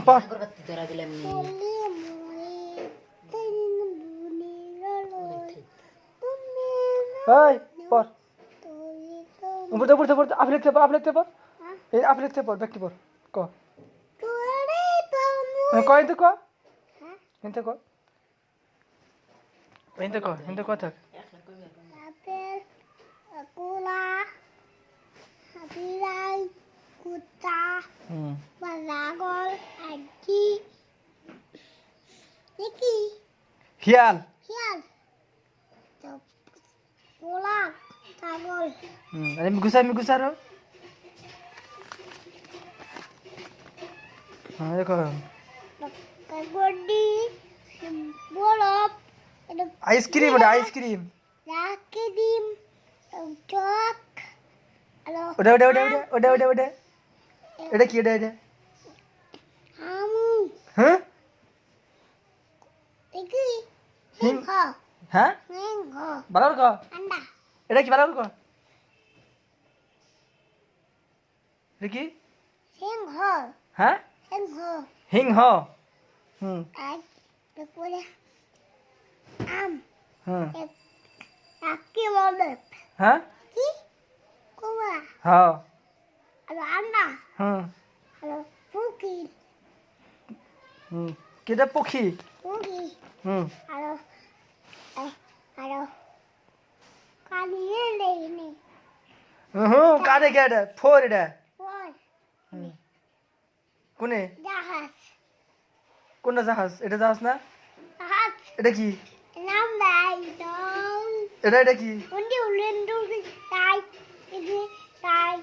পড় এই পড় পড়তে পড়তে পড়তে আপনি লিখতে পড় এই আপনি লিখতে পড় ব্যক্তি পড় ক কয় তো ক হিন্তে ক হিন্তে ক থাক আপেল কলা বিড়াল কুত্তা ছাগল আদি দেখি শিয়াল শিয়াল কলা ছাগল আমি গুছার হ্যাঁ দেখো গড্ডি বরফ আইসক্রিম ওটা আইসক্রিম রাখে ডিম চক ওটা এটা কি এটা আমু হ্যাঁ দেখি হিং হ হ্যাঁ সিংহ ভালো ক আন্ডা এটা কি ভালো ক এটা কি সিংহ হ্যাঁ সিংহ হিংহ আর তারপরে আম হুম রাখি বলে হ্যাঁ কি কোয়া হ্যাঁ আর আন্ডা হুম আর পুকি কেটা পক্ষী পুকি হুম আর কানিয়ে নেই কারে কে এটা ফোর এটা বল কোনে জাহাজ কোনটা জাহাজ এটা জাহাজ না জাহাজ এটা কি নাম নাই দাও এটা কি উন্ডি উলেন্ডু তাই ইদি তাই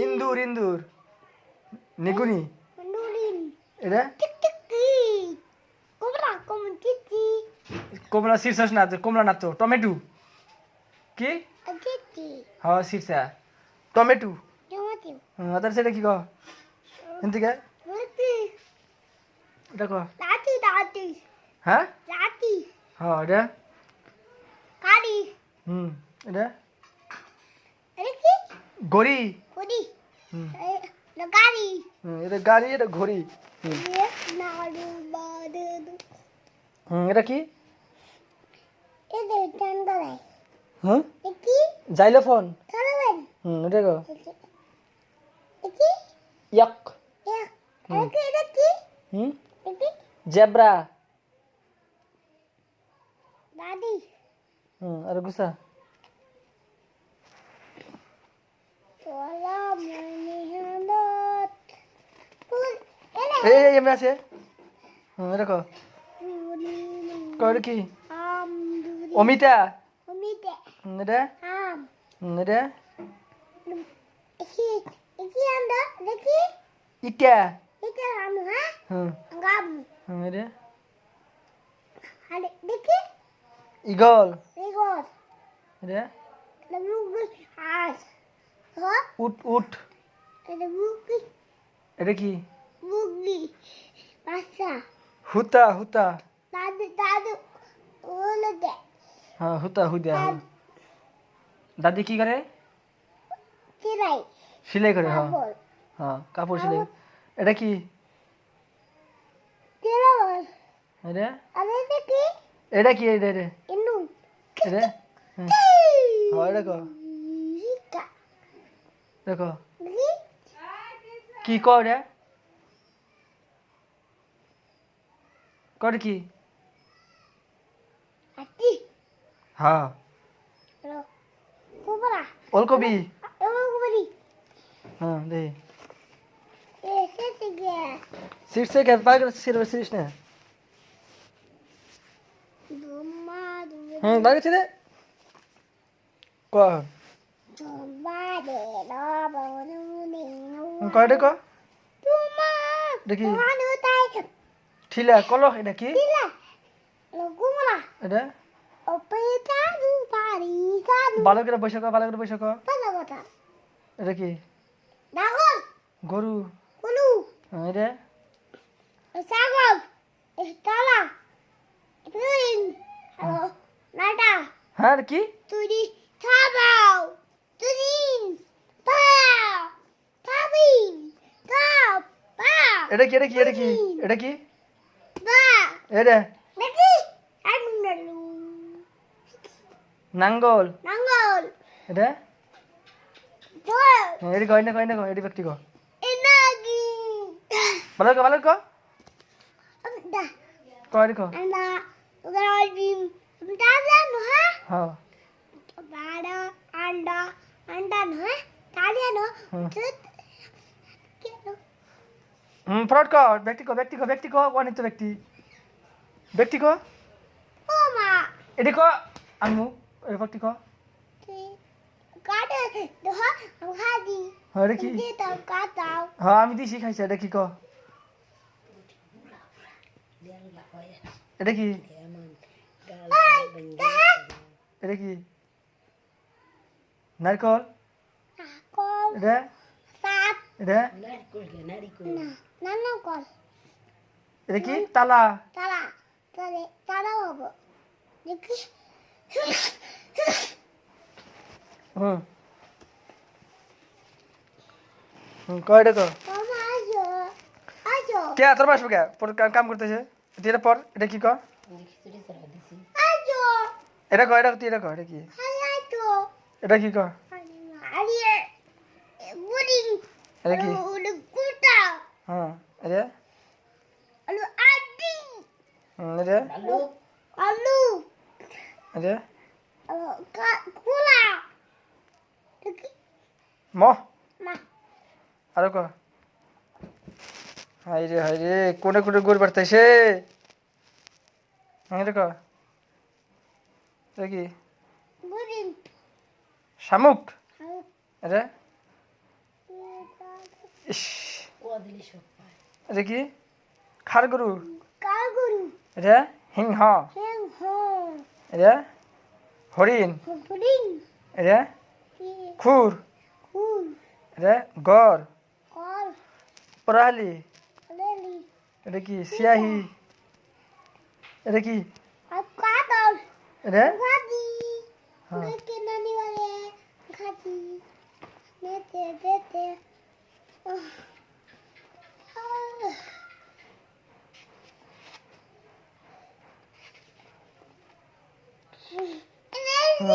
ইন্দুর নিগুনি উন্ডুলিন এটা টিক টিক টি কোবরা কমটিটি কমলা শীর্ষাস না তো কমলা না তো টমেটো কি আটিটি হ্যাঁ শীর্ষা টমেটো টমেটো আদার সেটা কি ক এদিকে রুটি এটা ক লাটি হ্যাঁ লাটি হ্যাঁ এটা কারি এটা এটা কি ঘড়ি কোদি হুম গাড়ি এটা গাড়ি এটা ঘড়ি নাড়ু বাদু এটা কি এটা টান্ডালাই হ্যাঁ কি জাইলোফোন চলবেন এটা ক কি ইয়াক এটা কি কি জেব্রা দাদি আর গুসা চলা মনে হালত ফুল এই এমনি আছে এটা ক কি আম দুরি অমিতা অমিতে এটা আম এটা কি আন্দা দেখি ইটা এটা আম হ্যাঁ হুম গাম এটা আরে দেখি ইগল রেগর এটা লুগি আস হ্যাঁ উট এটা মুগি এটা কি মুগি বাচ্চা হুতা দাদু ওলে দে হ্যাঁ হুদা দাদি কি করে চিরাই সেলাই করে হ্যাঁ বল হ্যাঁ কাপড় সেলাই এটা কি চিরাই এটা আরে দেখি এটা কি এটা ইনু এটা হ্যাঁ এটা ক রিকা দেখো দেখি কি করে কি আতি হ্যাঁ কোবরা ওলকবি ওগুবরি হ্যাঁ দে এসে গে সিটসে কে পাগল সিরিস না দুমা বাগেছে দে ক দুমা দে না বনু নি কয়টা ক দুমা দেখি মানু তাই ঠিলা কল এটা কি দিলা লগুমলা এটা অপেটা দু পারি কাদু ভালো করে বসে ক পালা কথা এটা কি দাগল গরু কুলু এটা ছাগল তালা তুইন হ্যালো নাটা হ্যাঁ কি তুই থাবাও তুইন পাও এটা কি এটা কি এটা কি এটা কি বা এটা দেখি আঙ্গুলু নাঙ্গল নাঙ্গল এটা জল এটি কয় না এটি ব্যক্তি কো এনাগি ভালো কো দা কয় এটি কো anda ugalim daza no ha হ্যাঁ bada anda anda no ha talia no fraud কো ব্যক্তি কো অনিত ব্যক্তি কো oma এটি কো আনমু এই ব্যক্তি কো kada do ha hadi হ্যাঁ এটা কি kita kata হ্যাঁ আমি দিছি খাইছে এটা কি কো এটা কি ai da এটা কি নারকল kol এটা sat এটা na nana kol এটা কি তালা tala tale tala hobo দেখি হুম কয় এটা কো Mama ayo ayo কে তোর বাসবে কে পর কাম করতেছে এটা পর এটা কি কো ayo এটা কো এটা কি ayo এটা কি কো ari buding এটা কি udah kuta হ্যাঁ এটা lu adi এটা alu এটা kula ম ma আরো কো হাই রে কোনে গোর বাড়তাইছে হ্যাঁ এটা কো এটা কি buding শামুক এটা ইস এটা কি খার গরু kagun এটা হিংহ heng ho এটা হরিণ buding এটা খুর kun এটা গড় kol পরালি leli এটা কি সিয়াহি এটা কি kadol এটা Gadi. हाँ। Nete nani wale. Gadi. Nete.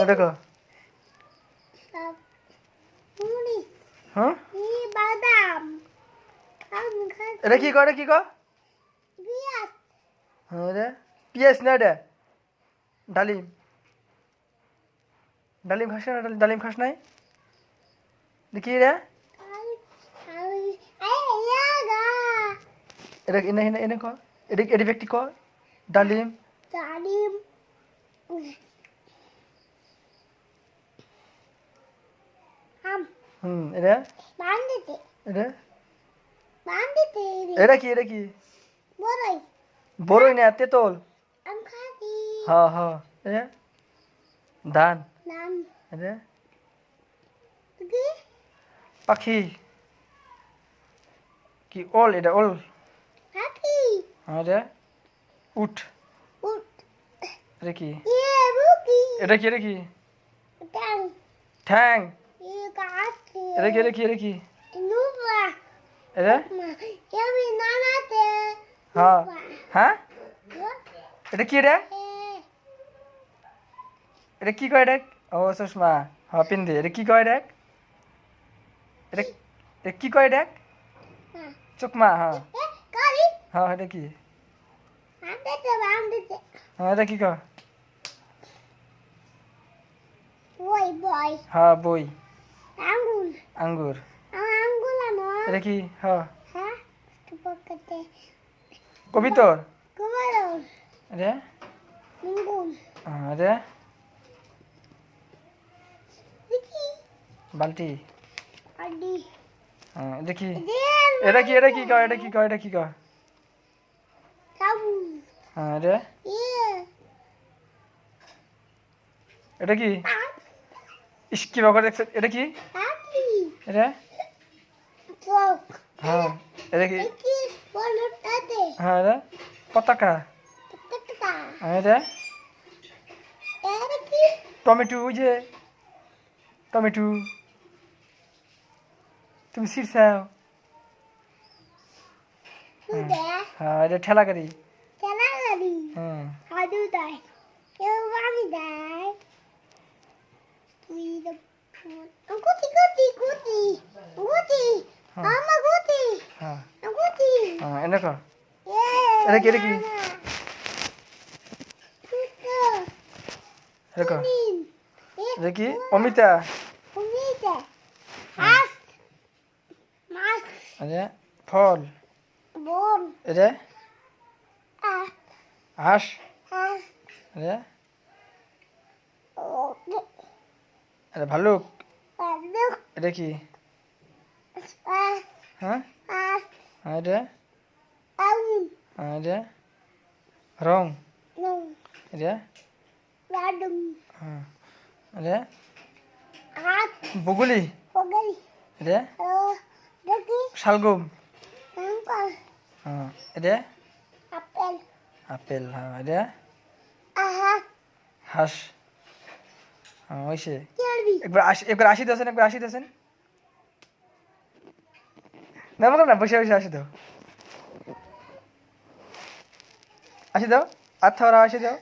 এটা কো Muni. হ্যাঁ Ini badam. Kamu kan. এটা কি কো Bias. হ্যাঁ এটা পিয়াস না এটা ডালিম খাস না ডালিম খাস নাই দেখি রে Ya ga. এটা এনে কো এটা ব্যক্তি কো ডালিম Talim. এটা Bandite. এটা Bandite. এটা কি Borai. বড়ই না তেতল Am kaki. হ্যাঁ এটা ধান Nam. এটা Pergi. পাখি কি ওল এটা ওল Kaki. হ্যাঁ এটা উট Ut. এটা কি Iya, buki. এটা কি Tang. ঠ্যাং Iya, kaki. এটা কি Nuba. এটা Ma. Ya, nana te. হ্যাঁ Nuba. হ্যাঁ Ya. এটা কি রে Eh. এটা কি কয় দেখ ও সুষমা হ্যাঁ পিন্ধে এটা কি কয় দেখ এটা কি কয় দেখ Nah. চুকমা হ্যাঁ Eh, kali. হ্যাঁ এটা কি Bandite. হ্যাঁ এটা কি কয় Boy. হ্যাঁ বই Angul. আঙ্গুর Angul ano? এটা কি হ্যাঁ Ha? Kapagkate. কবিতর Kumalo. এটা Ninggul. হ্যাঁ এটা Diki. বালতি Adi. হ্যাঁ এটা কি Diyan. এটা কি কয় Tabu. হ্যাঁ এটা Iya. এটা কি Tak. ইস কি বাবা দেখছে এটা কি Taki. এটা Frog. হ্যাঁ এটা কি Diki. Balut ade. হ্যাঁ এটা পতাকা Tata. হ্যাঁ এটা Diki. টমেটো ওই যে টমেটো তুমি ছিড়ছাও হ্যাঁ এটা ঠেলা গাড়ি ঠেলা গাড়ি হুম হাদু দেয় কেউ আমি দেয় তুই তো গুটি গুটি গুটি গুটি হ্যাঁ আমার গুটি হ্যাঁ গুটি হ্যাঁ এনে কর এ এটা কি এটা কি এটা কর এটা কি অমিতা অমিতা মাছ মাছ এটা ফল বোন এটা আহ হাঁস আহ এটা ও এটা ভালুক লোক এটা কি আহ হ্যাঁ আহ হ্যাঁ এটা আউন হ্যাঁ এটা রং নং এটা রাডুম হ্যাঁ এটা হাত বগুলি পগল এটা ও দেখি শালগম আঙ্কল হ্যাঁ এটা আপেল আপেল হ্যাঁ এটা আহা হাঁস হ্যাঁ হয়েছে চর্বি একবার আসি দেছেন একবার আসি দেছেন না বলো না বসে বসে আসি দাও আসি দাও আচ্ছা ওরা আসি দাও